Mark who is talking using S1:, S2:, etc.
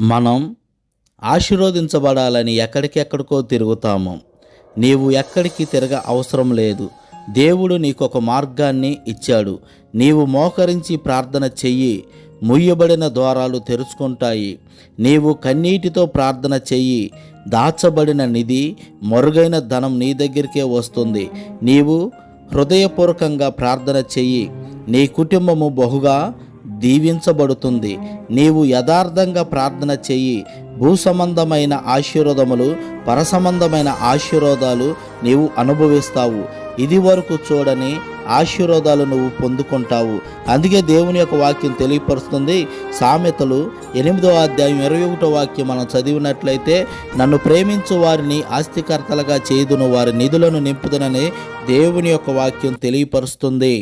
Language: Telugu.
S1: మనం ఆశీర్వదించబడాలని ఎక్కడికెక్కడికో తిరుగుతాము. నీవు ఎక్కడికి తిరగ అవసరం లేదు. దేవుడు నీకొక మార్గాన్ని ఇచ్చాడు. నీవు మోకరించి ప్రార్థన చెయ్యి, ముయ్యబడిన ద్వారాలు తెరుచుకుంటాయి. నీవు కన్నీటితో ప్రార్థన చెయ్యి, దాచబడిన నిధి, మరుగైన ధనం నీ దగ్గరికే వస్తుంది. నీవు హృదయపూర్వకంగా ప్రార్థన చెయ్యి, నీ కుటుంబము బహుగా దీవించబడుతుంది. నీవు యథార్థంగా ప్రార్థన చెయ్యి, భూసంబంధమైన ఆశీర్వాదములు, పరసంబంధమైన ఆశీర్వాదాలు నీవు అనుభవిస్తావు. ఇది వరకు చూడని ఆశీర్వాదాలు నువ్వు పొందుకుంటావు. అందుకే దేవుని యొక్క వాక్యం తెలియపరుస్తుంది. సామెతలు 8వ అధ్యాయం 21వ వాక్యం మనం చదివినట్లయితే, నన్ను ప్రేమించు వారిని ఆస్తికర్తలుగా చేయుదును, వారి నిధులను నింపుదునని దేవుని యొక్క వాక్యం తెలియపరుస్తుంది.